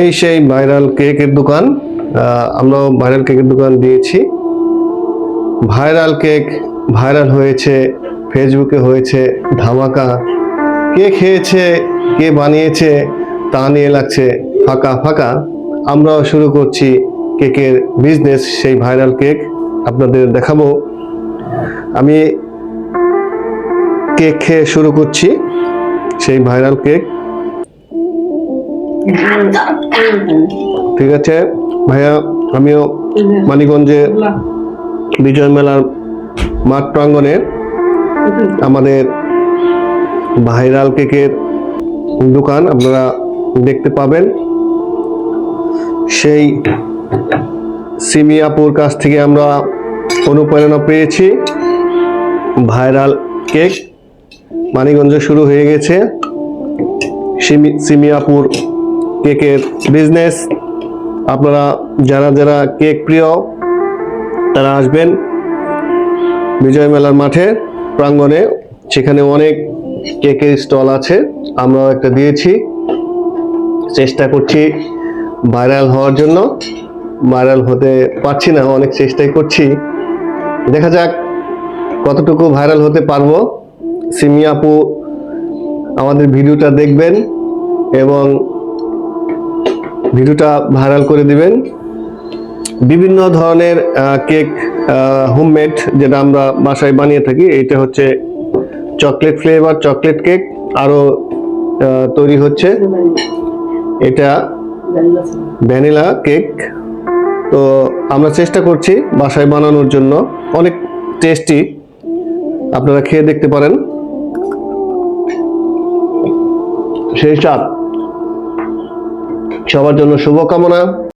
এই সেই ভাইরাল কেকের দোকান। আমরা ভাইরাল কেকের দোকান দিয়েছি। ভাইরাল কেক ভাইরাল হয়েছে, ফেসবুকে হয়েছে ধামাকা। কে খেয়েছে, কে বানিয়েছে তা নিয়ে লাগছে ফাঁকা ফাঁকা। আমরাও শুরু করছি কেকের বিজনেস, সেই ভাইরাল কেক আপনাদের দেখাবো। আমি কেক খেয়ে শুরু করছি সেই ভাইরাল কেক। ঠিক আছে ভাইয়া, আমিও মানিকগঞ্জে বিজয় মেলার মাঠ প্রাঙ্গণে আমাদের ভাইরাল কেকের দোকান আপনারা দেখতে পাবেন। সেই সিমি আপুর কাছ থেকে আমরা অনুপ্রেরণা পেয়েছি। ভাইরাল কেক মানিকগঞ্জে শুরু হয়ে গেছে সিমি আপুর কেকের বিজনেস। আপনারা যারা যারা কেক প্রিয় তারা আসবেন বিজয় মেলার মাঠে প্রাঙ্গণে, সেখানে অনেক কেকের স্টল আছে। আমরাও একটা দিয়েছি, চেষ্টা করছি ভাইরাল হওয়ার জন্য। ভাইরাল হতে পারছি না, অনেক চেষ্টাই করছি, দেখা যাক কতটুকু ভাইরাল হতে পারবো। সিমি আপু আমাদের ভিডিওটা দেখবেন এবং ভিডিওটা ভাইরাল করে দিবেন। বিভিন্ন ধরনের কেক হোমমেড যেটা আমরা বাসায় বানিয়ে থাকি, এটা হচ্ছে চকলেট ফ্লেভার চকলেট কেক, আরো তৈরি হচ্ছে এটা ভ্যানিলা কেক। তো আমরা চেষ্টা করছি বাসায় বানানোর জন্য, অনেক টেস্টি, আপনারা খেয়ে দেখতে পারেন। সেই স্বাদ সবার জন্য শুভকামনা।